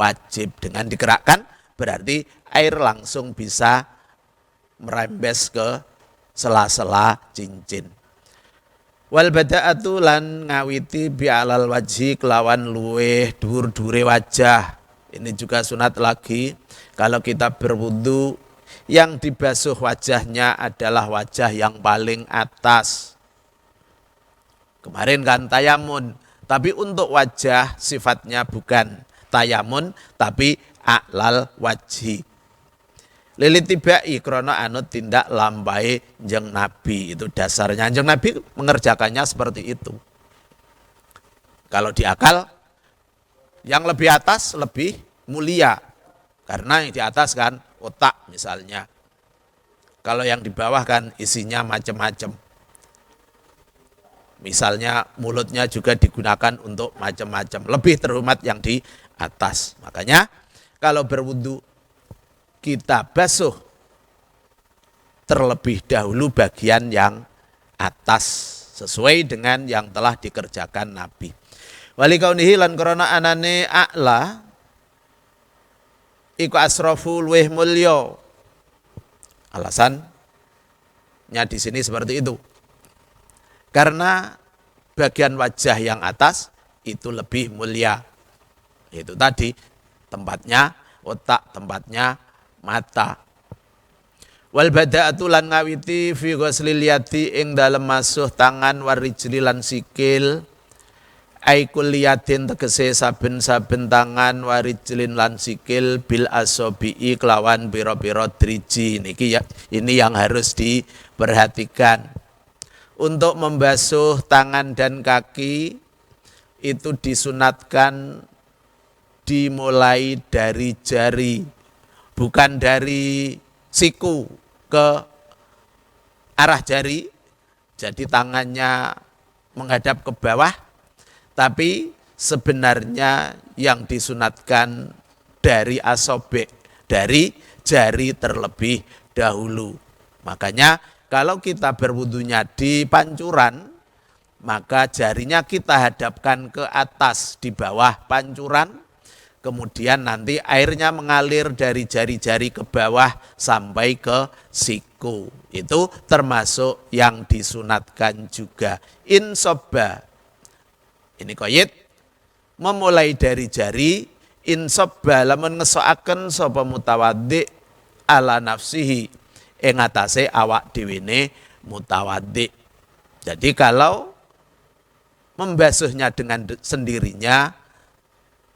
wajib. Dengan digerakkan berarti air langsung bisa merembes ke sela-sela cincin. Wal bada'atu lan ngawiti bi'alal wajhi kelawan luweh dhuwur-dhuwure wajah. Ini juga sunat lagi. Kalau kita berwudu, yang dibasuh wajahnya adalah wajah yang paling atas. Kemarin kan tayamun, tapi untuk wajah sifatnya bukan tayamun, tapi a'lal wajhi. Lilitibai krono anut tindak lambai jeng Nabi. Itu dasarnya. Jeng Nabi mengerjakannya seperti itu. Kalau di akal, yang lebih atas lebih mulia. Karena yang di atas kan otak misalnya. Kalau yang di bawah kan isinya macam-macam. Misalnya mulutnya juga digunakan untuk macam-macam. Lebih terhormat yang di atas. Makanya kalau berwudu kita basuh terlebih dahulu bagian yang atas. Sesuai dengan yang telah dikerjakan Nabi. Wali kaunihi lan krana anane a'la iku asrafu luweh mulya. Alasannya di sini seperti itu. Karena bagian wajah yang atas itu lebih mulia. Itu tadi tempatnya otak, tempatnya mata. Wal bada'atu lan ngawiti fi ghuslil yadi ing dalem masuh tangan warijli lan sikil. Ai kulliyatin tegese saben-saben tangan warijlin lan sikil bil asobi'i kelawan pira-pira driji. Niki ya, ini yang harus diperhatikan. Untuk membasuh tangan dan kaki itu disunatkan dimulai dari jari, bukan dari siku ke arah jari. Jadi tangannya menghadap ke bawah, tapi sebenarnya yang disunatkan dari asobek, dari jari terlebih dahulu. Makanya kalau kita berwudunya di pancuran, maka jarinya kita hadapkan ke atas di bawah pancuran, kemudian nanti airnya mengalir dari jari-jari ke bawah sampai ke siku. Itu termasuk yang disunatkan juga. Insobba, ini qaid, memulai dari jari. Insobba lamun ngesoaken sapa mutawaddi ala nafsihi ing atase awak dhewe mutawaddi. Jadi kalau membasuhnya dengan sendirinya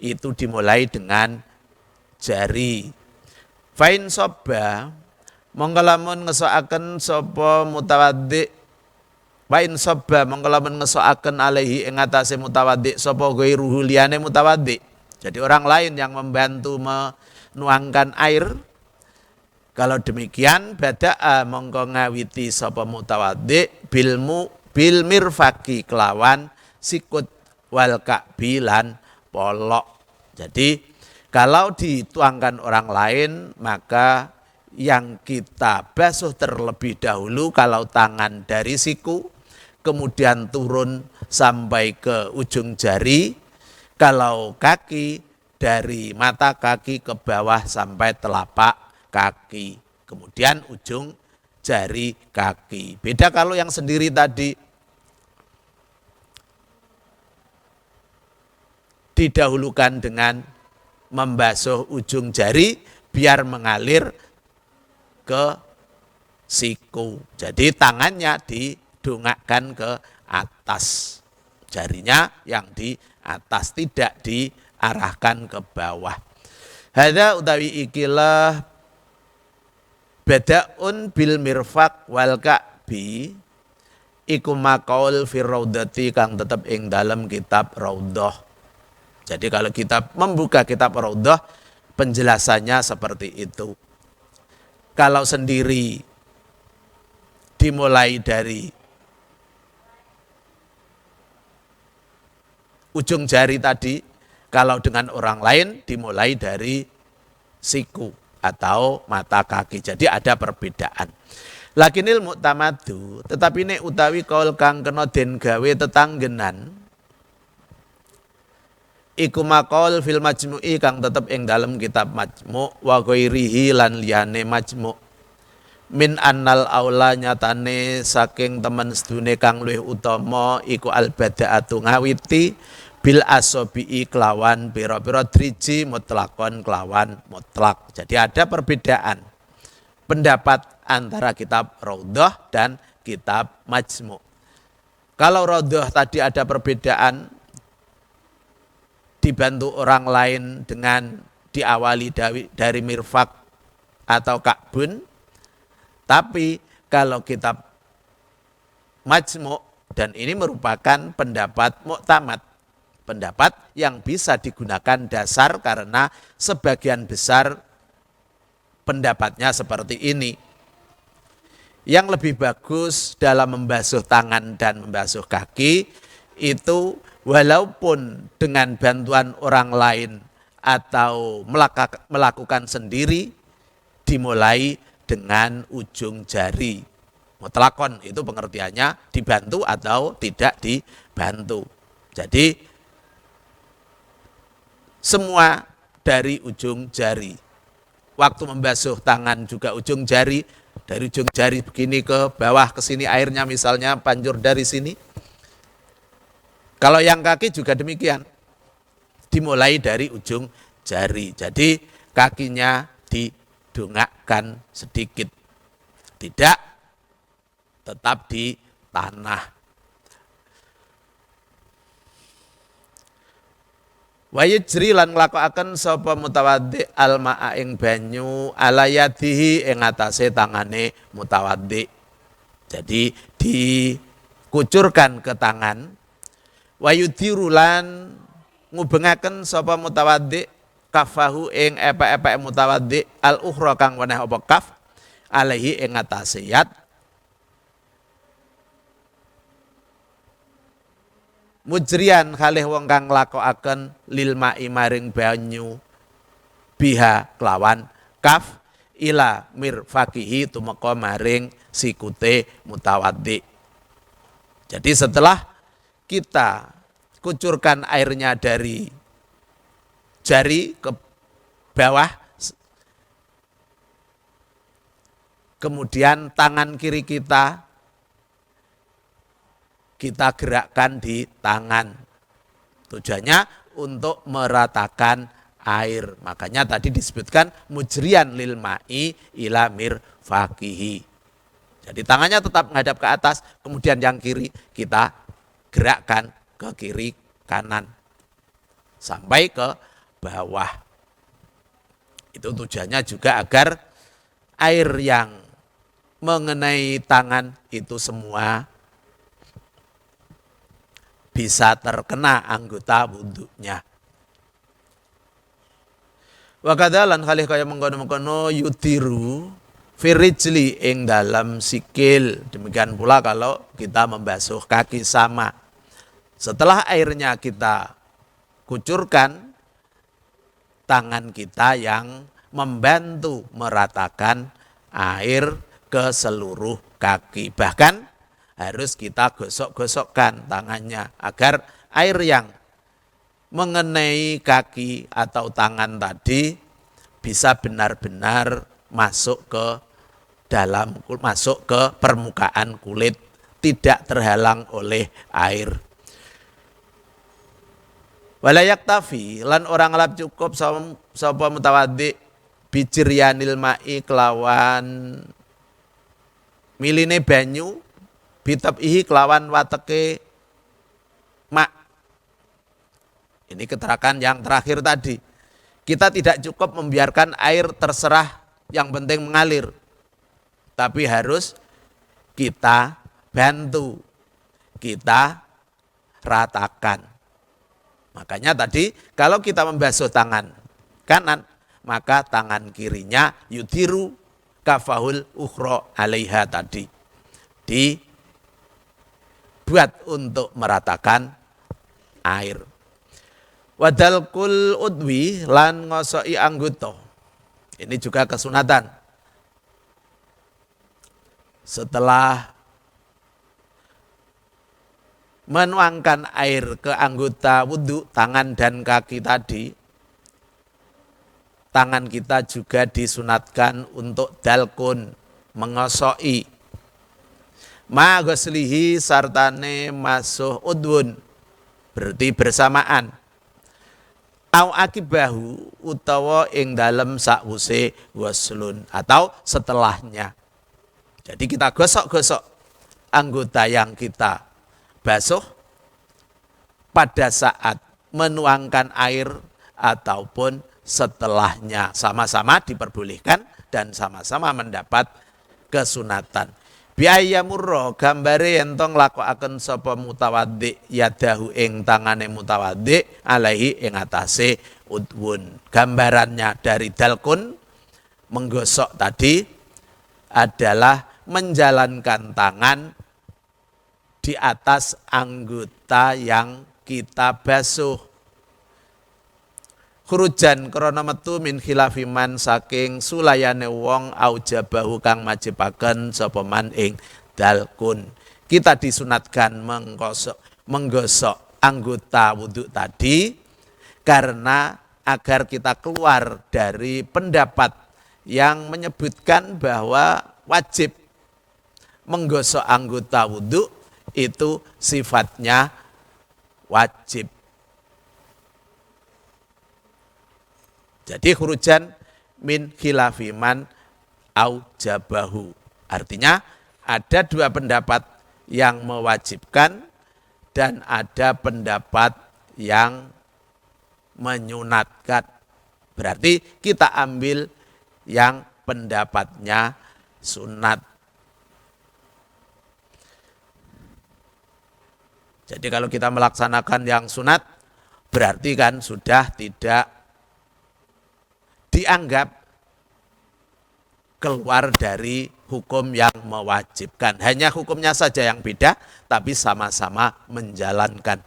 itu dimulai dengan jari. Fain sobba mongko lamun ngesoaken sapa mutawaddi, fain sobba mongko lamun ngesoaken alaihi ing atase mutawaddi sapa ghairuhu liyane mutawaddi. Jadi orang lain yang membantu menuangkan air. Kalau demikian bada'a mongko ngawiti sapa mutawaddi bil mirfaqi kelawan sikut wal ka'bi lan polok. Jadi kalau dituangkan orang lain maka yang kita basuh terlebih dahulu kalau tangan dari siku, kemudian turun sampai ke ujung jari, kalau kaki dari mata kaki ke bawah sampai telapak kaki, kemudian ujung jari kaki. Beda kalau yang sendiri tadi didahulukan dengan membasuh ujung jari biar mengalir ke siku. Jadi tangannya didongakkan ke atas, jarinya yang di atas, tidak diarahkan ke bawah. Hadza utawi ikilah bada'un bil mirfaq wal ka'bi iku maqaul fi raudhati kang tetep ing dalam kitab Raudhah. Jadi kalau kita membuka kitab Raudhah penjelasannya seperti itu. Kalau sendiri dimulai dari ujung jari tadi, kalau dengan orang lain dimulai dari siku atau mata kaki. Jadi ada perbedaan. Lakinil mu'tamadu, tetapi nek utawi kaul kang kena den gawe tetanggenan Iku maqaul fil majmu'i kang tetep ing dalem kitab majmu' wa ghairihi lan liyane majmu'. Min annal aula nyatane saking temen sedune kang luwih utama iku al bada'atu ngawiti bil asobi'i kelawan pira-pira driji mutlakon kelawan mutlak. Jadi ada perbedaan pendapat antara kitab Raudhah dan kitab Majmu'. Kalau Raudhah tadi ada perbedaan dibantu orang lain dengan diawali dari mirfak atau ka'bun. Tapi kalau kitab Majmu' dan ini merupakan pendapat mu'tamad, pendapat yang bisa digunakan dasar karena sebagian besar pendapatnya seperti ini. Yang lebih bagus dalam membasuh tangan dan membasuh kaki itu walaupun dengan bantuan orang lain atau melakukan sendiri, dimulai dengan ujung jari. Mutlakon itu pengertiannya dibantu atau tidak dibantu. Jadi semua dari ujung jari. Waktu membasuh tangan juga ujung jari, dari ujung jari begini ke bawah ke sini airnya misalnya panjur dari sini. Kalau yang kaki juga demikian, dimulai dari ujung jari. Jadi kakinya didongakkan sedikit, tidak tetap di tanah. Wa yajri lan nglakokaken sapa mutawaddi almaa ing banyu ala yadihi ing atase tangane mutawaddi. Jadi dikucurkan ke tangan. Wa yudhiru lan ngubengaken sapa mutawaddi kafahu ing epek-epek mutawaddi al ukhra kang weneh apa kaf alaihi ing atase yad. Mujrian kalih wong kang nglakokaken lil ma'i maring banyu biha kelawan kaf ila mirfaqihi tumeka maring sikute mutawaddi. Jadi setelah kita kucurkan airnya dari jari ke bawah, kemudian tangan kiri kita gerakkan di tangan. Tujuannya untuk meratakan air. Makanya tadi disebutkan mujrian lil ma'i ila mirfaqihi. Jadi tangannya tetap menghadap ke atas, kemudian yang kiri kita gerakkan ke kiri kanan sampai ke bawah. Itu tujuannya juga agar air yang mengenai tangan itu semua bisa terkena anggota wudhunya. Wa kadzalan kalih kaya mengkono-mengkono yudiru firijli ing dalam sikil. Demikian pula kalau kita membasuh kaki sama. Setelah airnya kita kucurkan, tangan kita yang membantu meratakan air ke seluruh kaki. Bahkan harus kita gosok-gosokkan tangannya agar air yang mengenai kaki atau tangan tadi bisa benar-benar masuk ke dalam, masuk ke permukaan kulit, tidak terhalang oleh air. Walayak tafi lan orang lap cukup sapa mutawaddi bijiryanil ma'i kelawan miline banyu bitabihi kelawan wateke mak. Ini keterangan yang terakhir tadi. Kita tidak cukup membiarkan air terserah, yang penting mengalir. Tapi harus kita bantu, kita ratakan. Makanya tadi kalau kita membasuh tangan kanan, maka tangan kirinya yudiru kafahul ukhra alaiha tadi. Buat untuk meratakan air. Wadalkul udwi lan ngosoi anggota. Ini juga kesunatan. Setelah menuangkan air ke anggota wudhu, tangan dan kaki tadi, tangan kita juga disunatkan untuk dalkun, mengosoki. Ma ghuslihi sartane masuh udwun, berarti bersamaan. Au akibahu utawa ing dalem sakwuse ghuslun, atau setelahnya. Jadi kita gosok-gosok anggota yang kita basuh pada saat menuangkan air ataupun setelahnya, sama-sama diperbolehkan dan sama-sama mendapat kesunatan. Biaya murro gambare entong lakokaken sapa mutawaddi yadahu ing tangane mutawaddi alaihi ing atase udwun. Gambarannya dari dalkun, menggosok tadi, adalah menjalankan tangan di atas anggota yang kita basuh. Khurujan krana metu min khilafiman saking sulayane wong aujabahu kang majibaken sapa man ing dalkun. Kita disunatkan menggosok anggota wudhu tadi karena agar kita keluar dari pendapat yang menyebutkan bahwa wajib menggosok anggota wudhu itu sifatnya wajib. Jadi khurujan min khilafiman aujabahu. Artinya ada dua pendapat yang mewajibkan dan ada pendapat yang menyunatkan. Berarti kita ambil yang pendapatnya sunat. Jadi kalau kita melaksanakan yang sunat, berarti kan sudah tidak dianggap keluar dari hukum yang mewajibkan. Hanya hukumnya saja yang beda, tapi sama-sama menjalankan.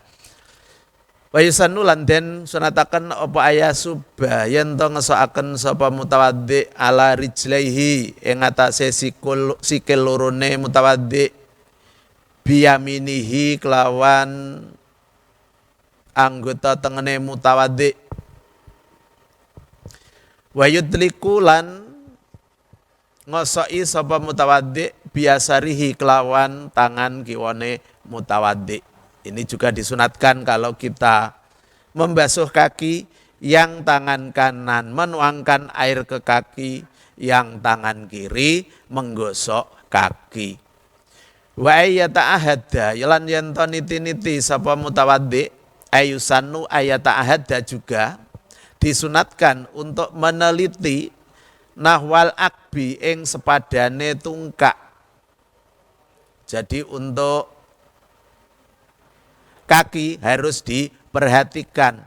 Wa yusannu lan den sunataken apa ayasuba yen to ngesokaken sapa mutawaddi ala rijlaihi ing atase sikil lorone mutawaddi biyaminihi kelawan anggota tengene mutawaddi wa yudliku lan ngosoki sapa mutawaddi biasarihi kelawan tangan kiwane mutawaddi. Ini juga disunatkan kalau kita membasuh kaki, yang tangan kanan menuangkan air ke kaki, yang tangan kiri menggosok kaki. Wa ayyata ahadda yalan yen to niti-niti sapa mutawaddi ayusannu ayata ahadda juga disunatkan untuk meneliti nahwal akbi ing sepadane tungkak. Jadi untuk kaki harus diperhatikan.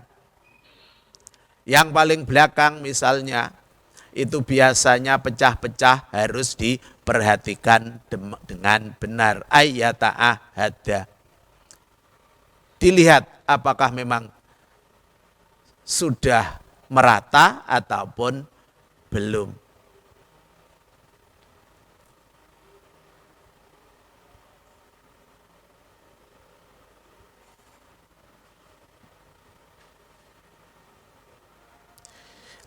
Yang paling belakang misalnya itu biasanya pecah-pecah, harus diperhatikan dengan benar. Ayyata ahadda. Dilihat apakah memang sudah merata ataupun belum.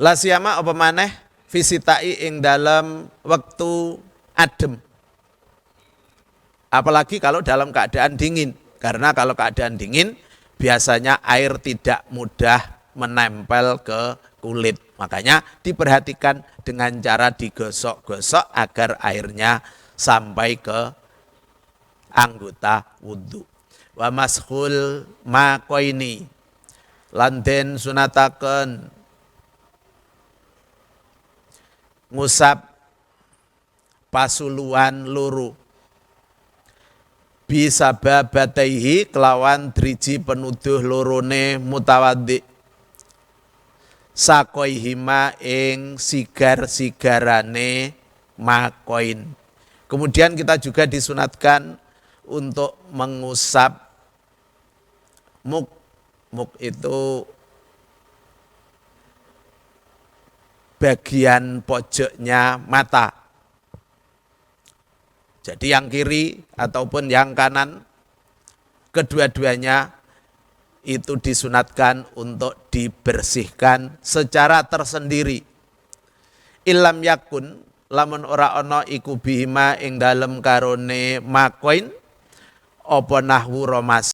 La siyama apa maneh visitai ing dalam waktu adem. Apalagi kalau dalam keadaan dingin. Karena kalau keadaan dingin biasanya air tidak mudah menempel ke kulit. Makanya diperhatikan dengan cara digosok-gosok agar airnya sampai ke anggota wudhu. Wa mashul maqaini lan den sunataken ngusap pasuluan loro bisa babataihi kelawan driji penuduh lorone mutawaddi sakoihima ing sigar-sigarane makoin. Kemudian kita juga disunatkan untuk mengusap muk. Muk itu bagian pojoknya mata. Jadi yang kiri ataupun yang kanan kedua-duanya itu disunatkan untuk dibersihkan secara tersendiri. Ilam yakun lamun ora ana iku bihima ing dalem karone makoin apa nahwu romas